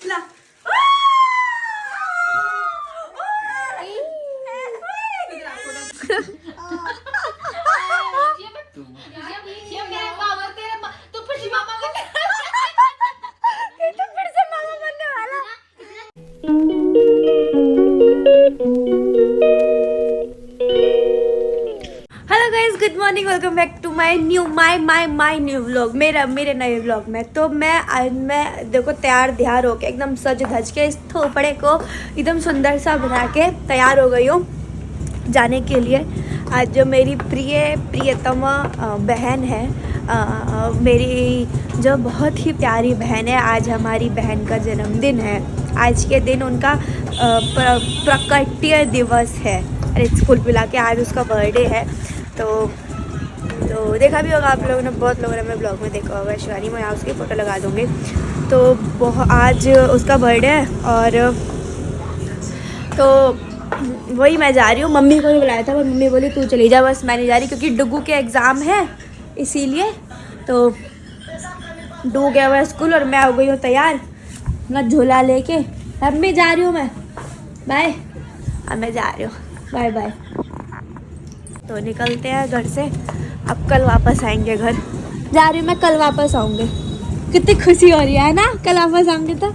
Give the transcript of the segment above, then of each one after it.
La good morning, welcome back to my new vlog, मेरे नए vlog में। तो मैं देखो तैयार हो के एकदम सज धज के इस थोपड़े को एकदम सुंदर सा बना के तैयार हो गई हूँ जाने के लिए। आज जो मेरी प्रियतम बहन है, मेरी जो बहुत ही प्यारी बहन है, आज हमारी बहन का जन्मदिन है। आज के दिन उनका प्रकट्य दिवस है। अरे स्कूल पिला के आज उसका बर्थडे है। तो देखा भी होगा आप लोगों ने, बहुत लोगों ने मेरे ब्लॉग में देखा होगा। शिवानी, मैं यहाँ उसकी फ़ोटो लगा दूँगी। तो आज उसका बर्थडे है और तो वही मैं जा रही हूँ। मम्मी को भी बुलाया था पर मम्मी बोली तू चली जा, बस मैं नहीं जा रही क्योंकि डुगू के एग्ज़ाम है इसीलिए। तो डुगू गया हुआ है स्कूल और मैं हो गई हूँ तैयार अपना झोला लेके। अब मैं जा रही हूँ, मैं बाय। अब मैं जा रही हूँ, बाय बाय। तो निकलते हैं घर से, अब कल वापस आएंगे घर। जा रही हूँ मैं, कल वापस आऊँगी। कितनी खुशी हो रही है ना, कल वापस आऊँगी तो।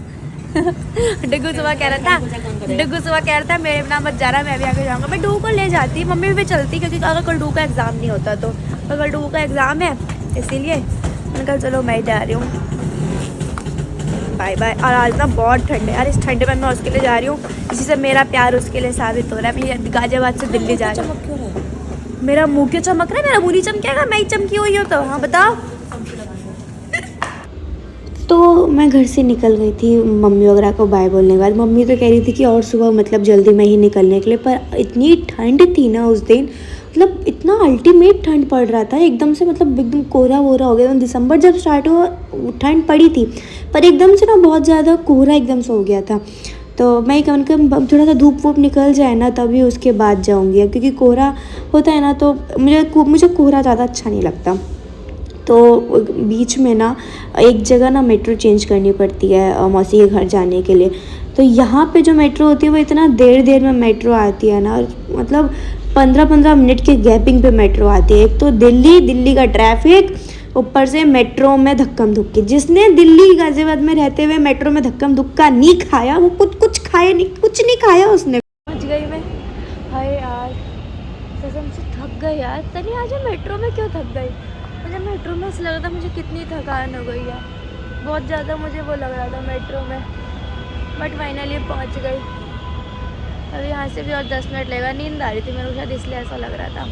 डुगू सुबह कह रहा था मेरे बिना मत जाना, मैं भी आगे जाऊँगा। मैं डुगू को ले जाती, मम्मी भी चलती क्योंकि अगर कल डुगू का एग्ज़ाम नहीं होता तो कल डुगू का एग्ज़ाम है इसीलिए मैंने कहा चलो मैं जा रही हूँ, बाय बाय। और आज ना बहुत ठंड है यार, इस ठंड में मैं उसके लिए जा रही हूँ, इसी से मेरा प्यार उसके लिए साबित हो रहा है। मैं गाजियाबाद से दिल्ली जा रही हूँ। मेरा मुंह क्यों चमक रहा है? मेरा मुंह नहीं चमकेगा, मैं ही चमकी हुई हूँ तो। हाँ बताओ। तो मैं घर से निकल गई थी मम्मी वगैरह को बाय बोलने के बाद। मम्मी तो कह रही थी कि और सुबह मतलब जल्दी में ही निकलने के लिए, पर इतनी ठंड थी ना उस दिन, मतलब इतना अल्टीमेट ठंड पड़ रहा था एकदम से, मतलब एकदम कोहरा वोहरा हो गया। दिसंबर जब स्टार्ट हुआ ठंड पड़ी थी पर एकदम से ना बहुत ज़्यादा कोहरा एकदम से हो गया था। तो मैं कम थोड़ा सा धूप वूप निकल जाए ना तभी उसके बाद जाऊंगी अब, क्योंकि कोहरा होता है ना तो मुझे कोहरा ज़्यादा अच्छा नहीं लगता। तो बीच में ना एक जगह ना मेट्रो चेंज करनी पड़ती है मौसी के घर जाने के लिए। तो यहाँ पे जो मेट्रो होती है वो इतना देर में मेट्रो आती है ना, मतलब 15-15 मिनट के गैपिंग पे मेट्रो आती है। एक तो दिल्ली का ट्रैफिक, ऊपर से मेट्रो में धक्कम धुक्की। जिसने दिल्ली गाजियाबाद में रहते हुए मेट्रो में धक्कम धुक्का नहीं खाया वो कुछ नहीं खाया उसने। पहुँच गई मैं। हाय यार कसम से थक गई यार, तनी आज मेट्रो में क्यों थक गई? मुझे मेट्रो में ऐसा लग रहा था मुझे कितनी थकान हो गई है, बहुत ज़्यादा मुझे वो लग रहा था मेट्रो में। बट फाइनली पहुँच गई। अब यहाँ से भी और 10 मिनट लगेगा। नींद आ रही थी मेरे को शायद इसलिए ऐसा लग रहा था।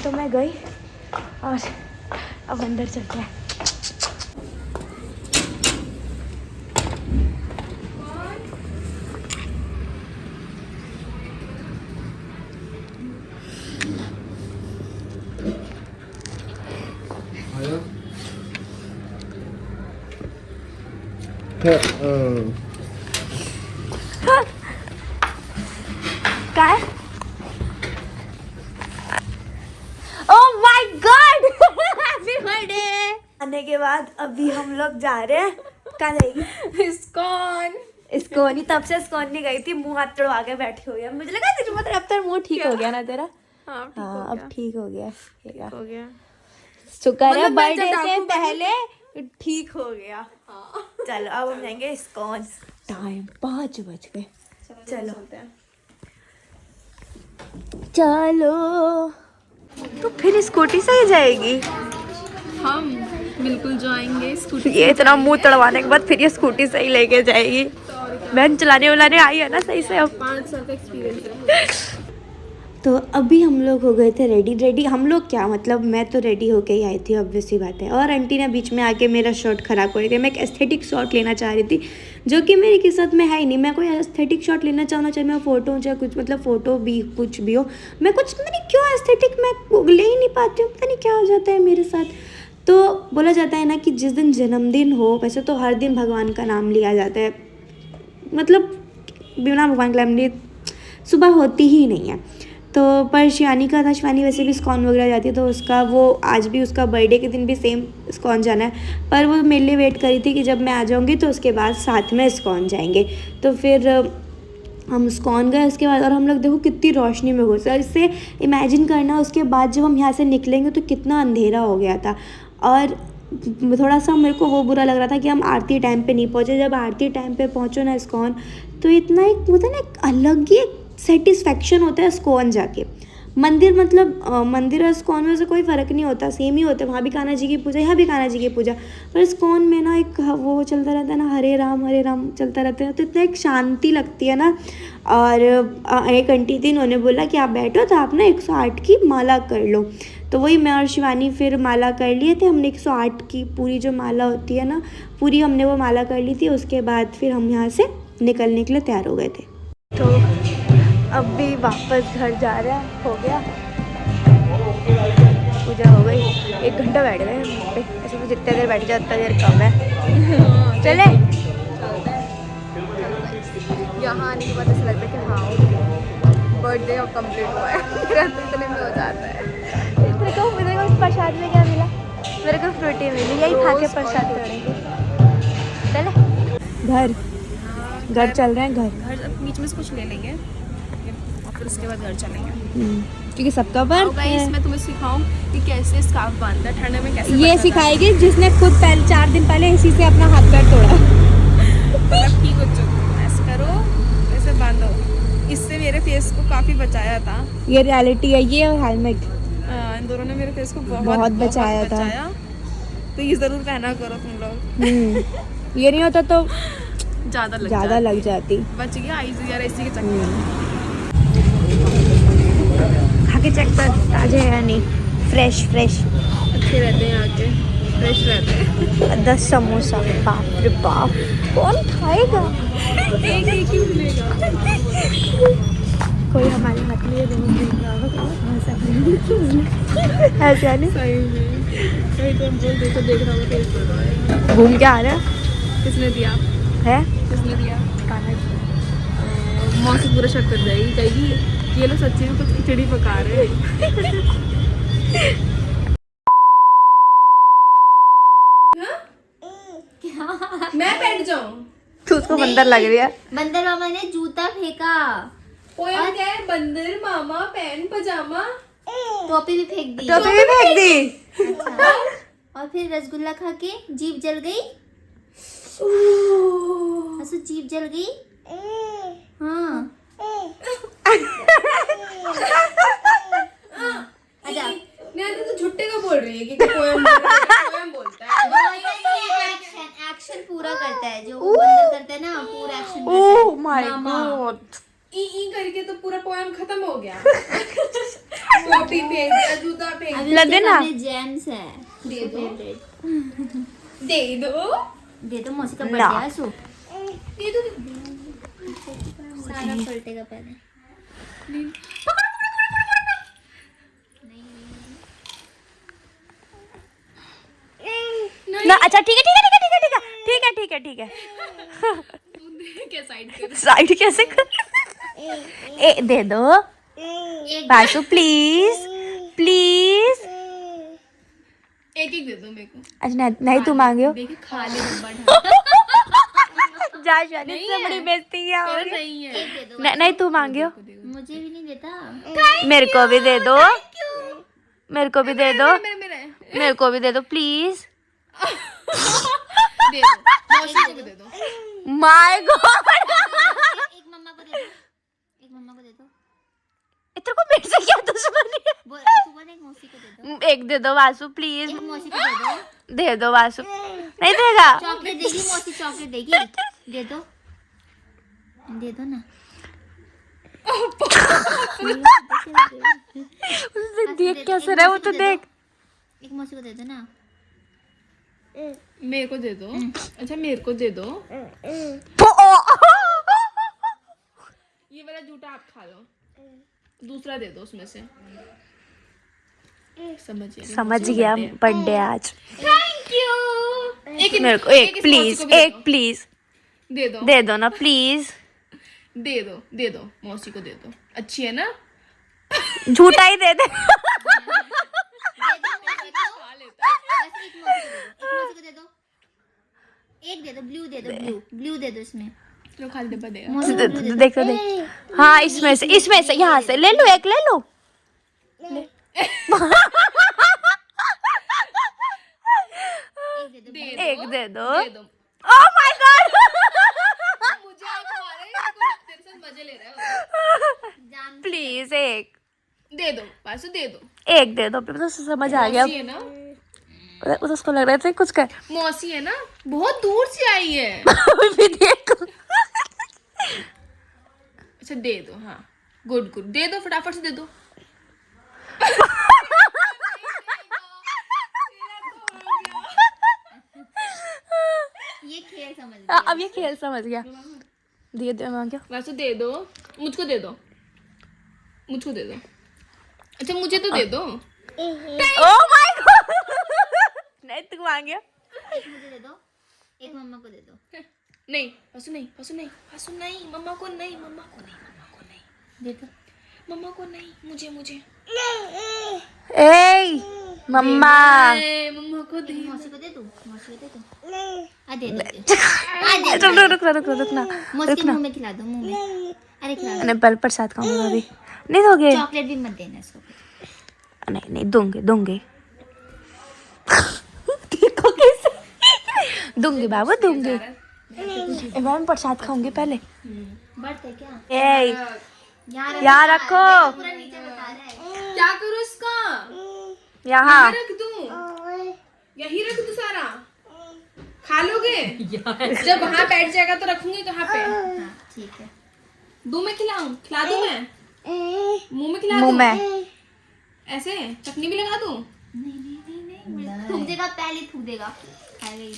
तो मैं गई और अब अंदर चलते हैं। काय? Oh my God, happy birthday. आने के बाद अभी हम लोग जा रहे हैं, कहाँ जाएगी? इस्कॉन नहीं, तब से इस्कॉन नहीं गई थी, मुंह हाथ तोड़वा के बैठी हुई है। मुझे लगा तेरे मतलब अब तेरा मुंह ठीक हो गया ना तेरा। हाँ अब ठीक हो गया। शुक्र है बर्थडे से पहले ठीक हो गया। चलो अब हम जाएंगे इस्कॉन। टाइम 5 बज गए। चलो तो फिर स्कूटी से ही जाएगी? हम बिल्कुल जाएंगे स्कूटी। ये इतना मुंह तड़वाने के बाद फिर ये स्कूटी से ही लेके जाएगी। बहन चलाने वालाने आई है ना सही से अब? 5 साल का एक्सपीरियंस है। तो अभी हम लोग हो गए थे रेडी। हम लोग क्या मतलब मैं तो रेडी होके ही आई थी, ऑब्वियस सी बात है। और आंटी ने बीच में आके मेरा शॉट ख़राब कर दिया। मैं एक एस्थेटिक शॉट लेना चाह रही थी जो कि मेरी किस्मत में है ही नहीं। मैं कोई एस्थेटिक शॉट लेना चाहूँ, चाहे मैं फ़ोटो हूँ चाहे कुछ, मतलब फ़ोटो भी कुछ भी हो, मैं कुछ पता नहीं क्यों एस्थेटिक मैं ले ही नहीं पाती हूँ, पता नहीं क्या हो जाता है मेरे साथ। तो बोला जाता है ना कि जिस दिन जन्मदिन हो, वैसे तो हर दिन भगवान का नाम लिया जाता है, मतलब बिना भगवान का नाम लिए सुबह होती ही नहीं है। तो पर शिवानी का था, शिवानी वैसे भी इस्कॉन वगैरह जाती है तो उसका वो आज भी उसका बर्थडे के दिन भी सेम इस्कॉन जाना है, पर वो मेरे लिए वेट करी थी कि जब मैं आ जाऊँगी तो उसके बाद साथ में इस्कॉन जाएंगे। तो फिर हम इस्कॉन गए उसके बाद, और हम लोग देखो कितनी रोशनी में घुसे। इससे इमेजिन करना उसके बाद जब हम यहाँ से निकलेंगे तो कितना अंधेरा हो गया था। और थोड़ा सा मेरे को वो बुरा लग रहा था कि हम आरती टाइम पे नहीं पहुँचे। जब आरती टाइम पे पहुँचो ना इस्कॉन, तो इतना एक होता है ना, एक अलग ही सेटिस्फेक्शन होता है इस्कॉन जाके। मंदिर मतलब मंदिर और इस्कॉन में से कोई फ़र्क नहीं होता, सेम ही होता है। वहाँ भी कान्हा जी की पूजा, यहाँ भी कान्हा जी की पूजा, पर इस्कॉन में ना एक वो चलता रहता है ना, हरे राम चलता रहता है, तो इतना एक शांति लगती है ना। और एक आंटी थी, उन्होंने बोला कि आप बैठो तो आप ना 108 की माला कर लो। तो वही मैं और शिवानी फिर माला कर लिए थे हमने, 108 की पूरी जो माला होती है ना, पूरी हमने वो माला कर ली थी। उसके बाद फिर हम यहाँ से निकलने के लिए तैयार हो गए थे। तो अब भी वापस घर जा रहा है, हो गया पूजा हो गई। 1 घंटा बैठ गए वहाँ पे। ऐसे तो जितने देर बैठ जाए उतना देर कम है। चले यहाँ आने के बाद ऐसा लगता है कि हाँ बर्थडे और कंप्लीट हुआ है। मेरा तो इतने में हो जाता है। मेरे को प्रसाद में क्या मिला? मेरे को फ्रूटी मिली, यही खा के प्रसाद करेंगे। चले घर चल रहे हैं। घर बीच में से कुछ ले लेंगे और फिर उसके बाद घर चलेंगे, क्योंकि सबका बर्थ है। इसमें तुम्हें सिखाऊं कि कैसे स्कार्फ बांधना है ठंड में, कैसे ये सिखाएगी जिसने खुद पहले 4 दिन पहले इसी से अपना हाथ पैर तोड़ा। मतलब ठीक हो चुका, ऐसे करो, ऐसे बांधो। इससे मेरे फेस को काफी बचाया था। ये रियलिटी है, ये और हेलमेट इन दोनों ने मेरे फेस को बहुत बचाया था। तो ये जरूर पहना करो तुम लोग। ये नहीं होता तो ज्यादा लग जाती। बच गया आईज यार इसी के चक्कर। खा के चेक कर ताजे है या नहीं, फ्रेश अच्छे रहते हैं आके, फ्रेश रहते हैं। 10 समोसा, बाप रे बाप, कौन खाएगा? एक ही मिलेगा। कोई हमारे हाथ में ऐसा नहीं। सही में कहीं तो हम बोल देखो, देख रहा हूँ टेस्ट कर रहा है। घूम के आ रहा है। किसने दिया है? किसने दिया? कान्हा जी। मौसी पूरा शक कर जाएगी, कहेगी ये लोग सच्ची में कुछ खिचड़ी पका रहे हैं। मैं बैठ जाऊं? तू उसको बंदर लग रही है। बंदर मामा ने जूता फेंका, पोयम क्या है? बंदर मामा पैंट पजामा टोपी भी फेंक दी। टोपी भी फेंक दी। अच्छा। और फिर रसगुल्ला खा के जीभ जल गई। असु जीभ जल गई। हाँ। अच्छा। नहीं तो झुट्टे का बोल रही है कि पोयम बोलता है। एक्शन पूरा करता है जो बंदर करता है ना, पूरा एक्शन करता है। Oh my God. ई करके तो पूरा पोयम खत्म हो गया। टोपी फेंक दिया, जूता फेंक दिया। लगे ना। जेम्स है। दे दो दे दो, मौसी का बर्थडे है सो। दे दो। सारा पलटेगा पहले। ना अच्छा ठीक है। क्या साइड कर? साइड कैसे कर? ए दे दो बासु, प्लीज। एक दे दो मेरे को। अच्छा नहीं तू मांगे हो। देखिए खाली डब्बा जा शादी से बड़ी बेइज्जती क्या हो रही नहीं है। एक दे दो। नहीं तू मांगे हो। मुझे भी नहीं देता। मेरे को भी दे दो। मेरे को भी दे दो। मेरे मेरे को भी दे दो प्लीज। दे दो, मौसी को भी दे दो। My God. एक मम्मा को दे दो। एक मम्मा को दे दो। इतना को मेरे से क्या दुश्मनी है? तू बोल, एक मौसी को दे दो। एक दे दो वासु प्लीज। एक मौसी को दे दो। दे दो वासु। नहीं देगा। चॉकलेट देगी मौसी, चॉकलेट देगी। दे दो, दे दो ना। उसे देख कैसे रहा है वो, तो देख। एक मौसी को दे दो ना। मेरे को दे दो। अच्छा मेरे को दे दो। ये वाला जूता आप खा लो, दूसरा दे दो उसमें से। समझ गया बर्थडे आज। Thank you. एक मेरे को एक प्लीज, एक प्लीज दे दो ना प्लीज। दे दो मौसी को दे दो। अच्छी है ना? झूठा ही दे दे। खा लेता को दे दो, एक दे दो, ब्लू दे दो, ब्लू दे दो इसमें। तो खाली डब्बा देगा। मौसी को blue दे दो। देख लो देख, हाँ इसमें से यहाँ से ले लो, एक ले लो। एक दे दो। ओह माय गॉड, मुझे आप मारे, तेरे साथ मजे ले रहा है। प्लीज एक दे दो, पासो दे दो। एक दे दो, तो समझ आ गया। मौसी है ना, उसको लग रहा था कुछ कर। मौसी है ना, बहुत दूर से आई है। भी देखो। अच्छा दे दो, हाँ गुड गुड, दे दो फटाफट से दे दो। ये खेल समझ गया। अब ये खेल समझ गया। दिए दे मां क्या? वैसे दे दो, मुझको दे दो, मुझको दे दो। अच्छा मुझे तो दे दो। ओह माय गॉड, नहीं तू मांग गया। एक मुझे दे दो, एक मम्मा को दे दो। नहीं पासो नहीं, पासो नहीं, पासो नहीं, मम्मा को नहीं, मम्मा को नहीं, मम्मा को नहीं, देखो मम्मा को नहीं, मुझे मुझे। ए मम्मा, मम्मा को दे। मौसी को दे दो, मौसी को दे दो। आ दे दो, रुक ना। मौसी के मुंह में खिला दो, मुंह में। अरे खिला दो। नहीं पल प्रसाद खाऊंगा अभी। नहीं दोगे? चॉकलेट भी मत देना इसको। नहीं दूंगे। देखो कैसे दूंगे बाबू, दूंगे। मैं प्रसाद खाऊंगी पहले। बढ़ते क्या? ए यहाँ रखो। पूरा नीचे बता रहा है। क्या करूँ इसका? यहाँ रख दूँ, यही रख दूँ सारा, खा लोगे? जब वहाँ बैठ जाएगा तो रखूंगी कहाँ पे? हाँ ठीक है। दूँ मैं, खिलाऊं? खिला दूँ मैं? मुंह में खिला मुंह दूँ? में ऐसे चटनी भी लगा दूँ? नहीं थूक देगा, पहले थूक देगा, खाएगा ही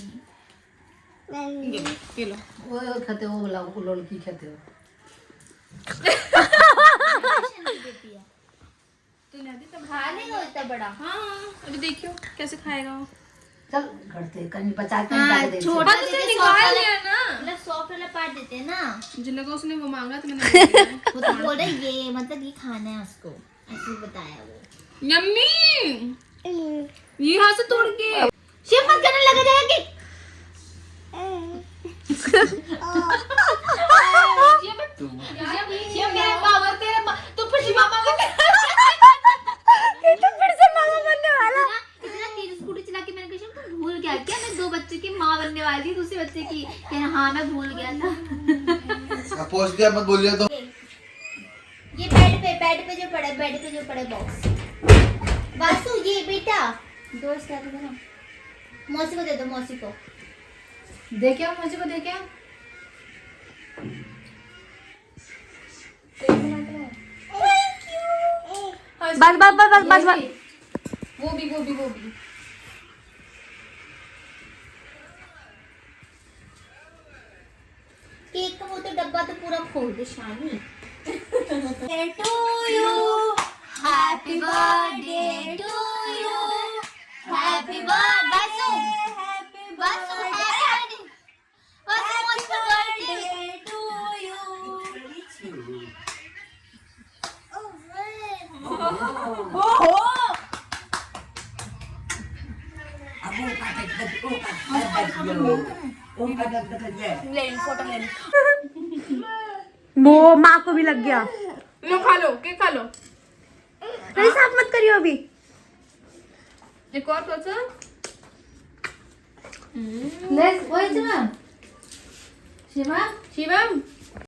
नहीं। ये लो। वो खाते हो, बोला वो लड़की खाते हो। तो नहीं तब खा लेगा इतना बड़ा। हाँ, अभी देखियो कैसे खाएगा वो। चल करते कहीं बचा के हाँ, निकाल दे। छोटा हाँ, तो देते, उसे सॉफ्ट निकाल वाला- लिया ना। मतलब सॉफ्ट वाला पार्ट देते हैं ना। मुझे लगा उसने वो मांगा तो मैंने दे दिया। वो तो बोल रहे ये मतलब ये खाना है उसको, ऐसे बताया वो। यम्मी, ये यहाँ से तोड़ के। शिव मत करने लगा जाएगा कि ये मेरे बाबा तेरे तो फिर मामा को तो फिर से मामा बनने वाला। इतना तेज स्कूटी चला के मैंने कहा तुम भूल गया क्या, मैं 2 बच्चों की माँ बनने वाली थी, दूसरे बच्चे की। कह रहा हाँ मैं भूल गया था। पहुंच गया, मत बोलिए तो। ये बेड पे जो पड़ा बॉक्स। वासु ये बेटा दोस्त क्या था ना, मौसी को दे दो, मौसी को दे क्या, मुझे को दे क्या? बस। वो भी केक का वो तो डब्बा तो पूरा खोल दे शानी। to you, happy birthday to you, happy birthday, happy birthday to you. वो माँ को भी लग गया। लो खा लो, केक खा लो। नहीं साफ मत करियो अभी। एक और सोचो। ले वो शिवम, शिवम